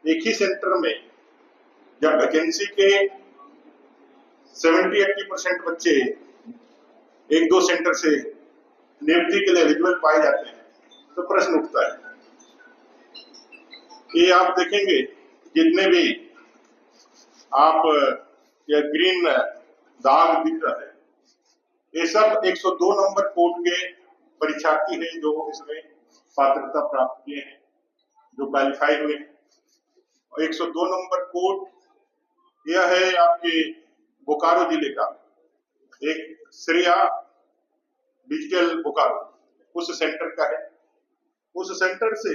एक ही सेंटर में जब वैकेंसी के 70-80% बच्चे एक दो सेंटर से नियुक्ति के लिए एलिजिबल पाए जाते हैं, तो प्रश्न उठता है कि आप देखेंगे जितने भी आप या ग्रीन दाग दिख रहा है, ये सब 102 नंबर कोड के परीक्षार्थी हैं जो इसमें पात्रता प्राप्त किए हैं, जो क्वालिफाई हुए हैं। और 102 नंबर कोड यह है आपके बोकारो जिले का एक श्रेया डिजिटल बोकारो, उस सेंटर का है। उस सेंटर से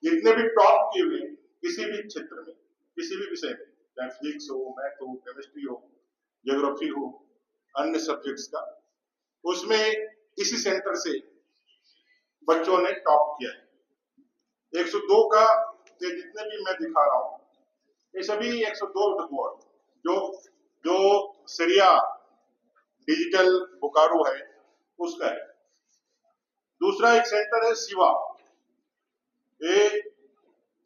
जितने भी टॉप किए हुए किसी भी क्षेत्र में, किसी भी विषय में, चाहे फिजिक्स हो, मैथ हो, केमिस्ट्री हो, ज्योग्राफी हो, अन्य सब्जेक्ट्स का, उसमें इसी सेंटर से बच्चों ने टॉप किया है। 102 का ये जितने भी मैं दिखा रहा हूं, ये सभी 102 बोर्ड जो श्रेया डिजिटल बोकारो है उसका है। दूसरा एक सेंटर है शिवा, ये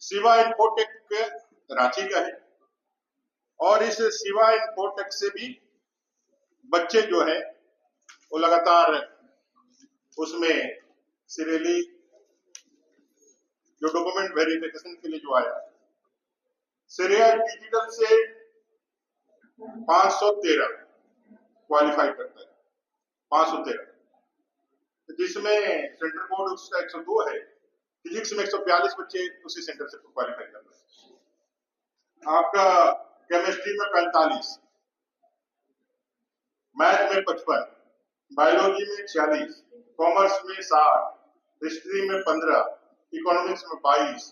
शिवा इन्फोटेक रांची का है। और इस शिवा इन्फोटेक से भी बच्चे जो है वो लगातार उसमें सीरियली जो डॉक्यूमेंट वेरिफिकेशन के लिए जो आया, श्रेया डिजिटल से 513 क्वालिफाई करता है, 513, जिसमें सेंटर बोर्ड उसका 102 है। फिजिक्स में 142 बच्चे उसी सेंटर से क्वालिफाई कर रहे हैं। आपका केमिस्ट्री में 45, मैथ में 55, बायोलॉजी में 46, कॉमर्स में 60, हिस्ट्री में 15, इकोनॉमिक्स में 22,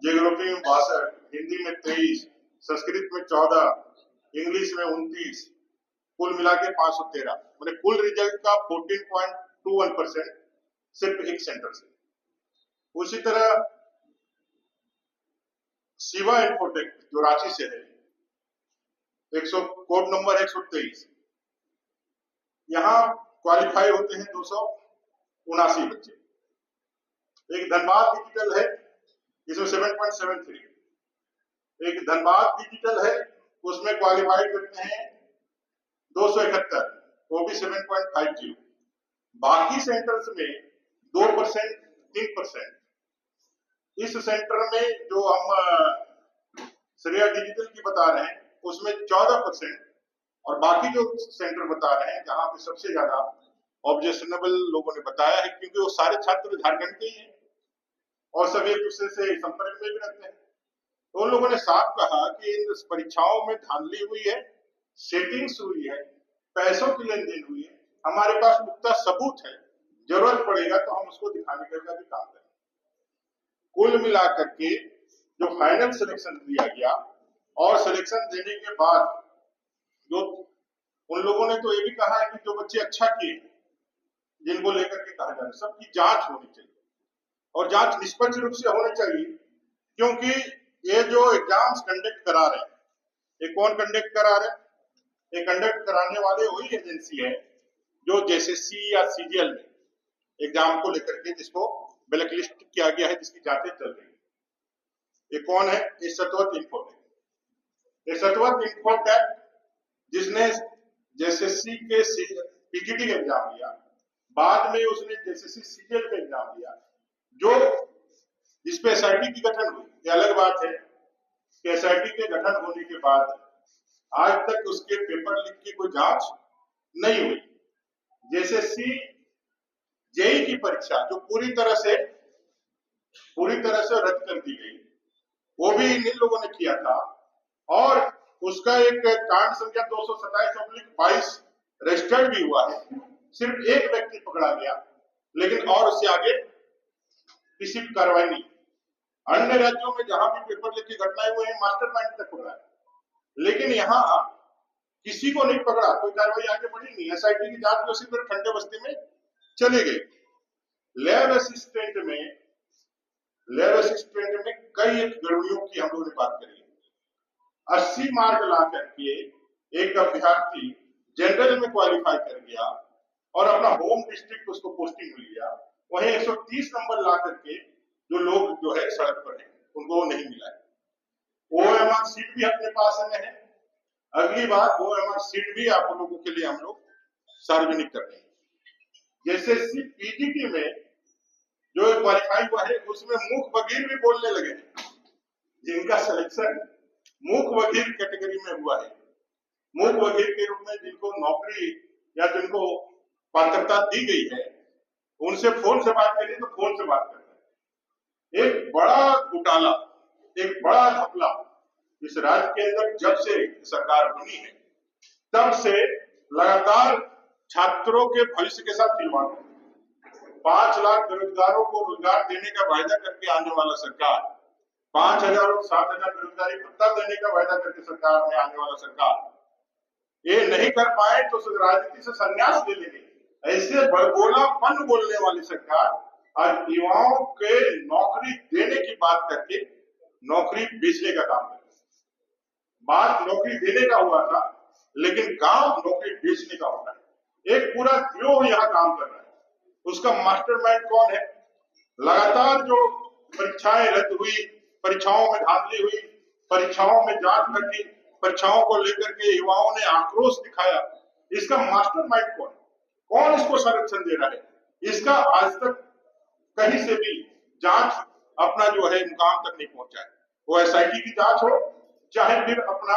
ज्योग्राफी में 62, हिंदी में 23, संस्कृत में 14, इंग्लिश में 29, कुल मिला के 513, मतलब कुल रिजल्ट का 14.21% सिर्फ एक सेंटर से। उसी तरह शिवा इन्फोटेक जो रांची से है, कोड नंबर 123, यहां क्वालिफाई होते हैं 279 बच्चे। एक धनबाद डिजिटल है जिसमें 7.73, एक धनबाद डिजिटल है उसमें क्वालिफाई करते हैं 271, वो भी 7.50। बाकी सेंटर्स में 2%, 3%। इस सेंटर में जो हम श्रेया डिजिटल की बता रहे हैं उसमें 14%, और बाकी जो सेंटर बता रहे हैं जहां पे सबसे ज्यादा ऑब्जेक्शनेबल लोगों ने बताया है, क्योंकि वो सारे छात्र झारखंड के ही हैं और सभी एक दूसरे से संपर्क में भी रहते हैं, तो उन लोगों ने साफ कहा कि इन परीक्षाओं में धांधली हुई है, सेटिंग्स हुई है, पैसों की लेन देन हुई है। हमारे पास पुख्ता सबूत है, जरूरत पड़ेगा तो हम उसको दिखाने का भी काम करें। कुल मिलाकर के जो फाइनल सिलेक्शन दिया गया, और सिलेक्शन देने के बाद जो उन लोगों ने तो ये भी कहा है कि जो बच्चे अच्छा किए, जिनको लेकर के कहा जा रहा है, सबकी जांच होनी चाहिए, और जांच निष्पक्ष रूप से होनी चाहिए, क्योंकि ये जो एग्जाम्स कंडक्ट करा रहे हैं, ये कौन कंडक्ट करा रहे हैं? ये कंडक्ट कराने वाले वही एजेंसी है जो जेएसएससी या सीजीएल में एग्जाम को लेकर के जिसको ब्लैक लिस्ट किया गया है, जिसकी जांचें चल रही है। ये कौन है? ये सतवत इन्फोटेक। ये सतवत इन्फोटेक जिसने जेएसएससी के पीजीटी का एग्जाम दिया, बाद में उसने जेएसएससी सीजीएल का एग्जाम दिया, जो जिसपे एसआईटी की गठन हुई। ये अलग बात है कि एसआईटी के गठन होने के बाद आज तक उसके पेपर लीक की कोई जांच नहीं हुई। जेएसएससी जेई की परीक्षा जो पूरी तरह से रद्द कर दी गई, वो भी इन लोगों ने किया था, और उसका एक कांड संख्या 227/22 रजिस्टर्ड भी हुआ है। सिर्फ एक व्यक्ति पकड़ा गया, लेकिन और उससे आगे किसी की कार्रवाई नहीं। अन्य राज्यों में जहां भी पेपर लीक की घटनाएं हुई हैं, मास्टरमाइंड तक पकड़ा है, लेकिन यहाँ किसी को नहीं पकड़ा, कोई कार्रवाई आगे बढ़ी नहीं। एसआईटी की जांच उसी तरह ठंडे बस्ती में चली गई। लैब असिस्टेंट में कई गड़बड़ियों की हम लोगों ने बात करी। 80 मार्क ला करके एक अभ्यर्थी जनरल में क्वालिफाई कर गया और अपना होम डिस्ट्रिक्ट उसको पोस्टिंग मिल गया, वहीं 130 नंबर ला करके जो लोग जो है सड़क पर है उनको नहीं मिला है। OMR सीट भी अपने पास में है। अगली बार OMR सीट भी आप लोगों के लिए हम लोग सार्वजनिक कर रहे हैं। जैसे PGT में जो क्वालिफाई हुआ है उसमें मूक बधिर भी बोलने लगे हैं, जिनका सिलेक्शन मूक बधिर कैटेगरी में हुआ है, मूक बधिर के रूप में जिनको नौकरी या जिनको पात्रता दी गई है, उनसे फोन से बात करिए तो फोन से बात करते हैं। एक बड़ा घोटाला, एक बड़ा घपला इस राज्य के अंदर जब से सरकार बनी है तब से लगातार छात्रों के भविष्य के साथ खिलवाड़ कर 5 लाख बेरोजगारों को रोजगार देने का वायदा करके आने वाला सरकार, 5,000 और 7,000 बेरोजगारी भत्ता देने का वायदा करके सरकार में आने वाला सरकार, ये नहीं कर पाए तो राजनीति से संन्यास ले लेंगे, ऐसे बड़बोलापन बोलने वाली सरकार आज युवाओं के नौकरी देने की बात करके नौकरी बेचने का काम कर रही है। बात नौकरी देने का हुआ था, लेकिन काम नौकरी बेचने का होता है। एक पूरा गिरोह यहाँ काम कर रहा है। उसका मास्टरमाइंड कौन है? लगातार जो परीक्षाएं रद्द हुई, परीक्षाओं में धांधली हुई, परीक्षाओं में जांच रखी, परीक्षाओं को लेकर के युवाओं ने आक्रोश दिखाया, इसका मास्टरमाइंड कौन है? कौन इसको संरक्षण दे रहा है? इसका आज तक कहीं से भी जांच अपना जो है मुकाम तक नहीं पहुंचा है। वो SIT की जांच हो, चाहे फिर अपना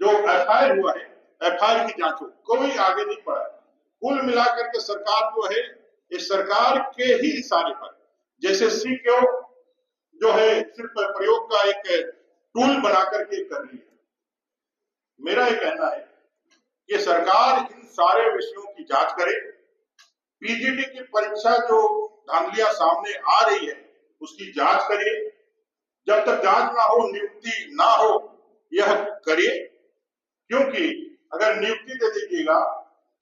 जो FIR हुआ है FIR की जांच हो, कोई आगे नहीं बढ़ा। कुल मिलाकर के सरकार जो है, इस सरकार के ही इशारे पर जैसे CQ जो है सिर्फ प्रयोग का एक टूल बना करके कर रही है। मेरा ये कहना है कि सरकार इन सारे विषयों की जांच करे। PGT की परीक्षा जो धांधलियां सामने आ रही है उसकी जांच करिए। जब तक जांच ना हो, नियुक्ति ना हो, यह करिए, क्योंकि अगर नियुक्ति दे दीजिएगा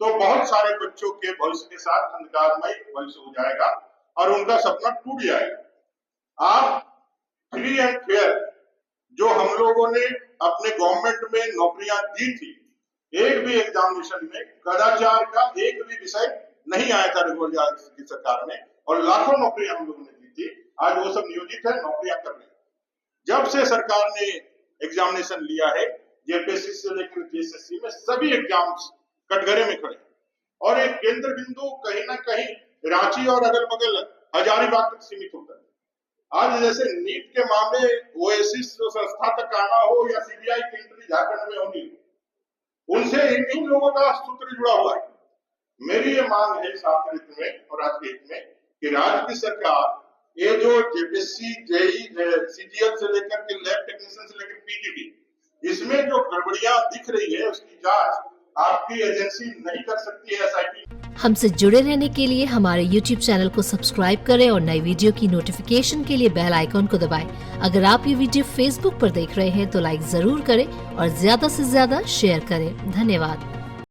तो बहुत सारे बच्चों के भविष्य के साथ अंधकारमय भविष्य हो जाएगा और उनका सपना टूट जाएगा। आप फ्री एंड फेयर जो हम लोगों ने अपने गवर्नमेंट में नौकरियां दी थी, एक भी एग्जामिनेशन में कदाचार का एक भी विषय नहीं आया था रघुवर जी की सरकार में, और लाखों नौकरियां हम लोगों ने दी थी। आज वो सब नियोजित है, नौकरियां कर रहे हैं। जब से सरकार ने एग्जामिनेशन लिया है, JPSC से लेकर JSSC में सभी एग्जाम्स कटघरे में खड़े, और एक केंद्र बिंदु कहीं ना कहीं रांची और अगल बगल हजारीबाग तक सीमित होता है। आज जैसे नीट के मामले ओएसिस संस्था तक आना हो या CBI की एंट्री झारखंड में होनी, उनसे इन्हीं लोगों का सूत्र जुड़ा हुआ है। मेरी ये मांग है छात्र हित में और राज्य हित में कि राज्य की सरकार ये जो JPSC, JEE, CGL से लेकर के लैब टेक्नीशियन से लेकर PGT, इसमें जो गड़बड़ियां दिख रही है उसकी जांच आपकी एजेंसी नहीं कर सकती है SIT। हमसे जुड़े रहने के लिए हमारे YouTube चैनल को सब्सक्राइब करें और नई वीडियो की नोटिफिकेशन के लिए बेल आइकॉन को दबाएं। अगर आप ये वीडियो Facebook पर देख रहे हैं तो लाइक जरूर करें और ज्यादा से ज्यादा शेयर करें। धन्यवाद।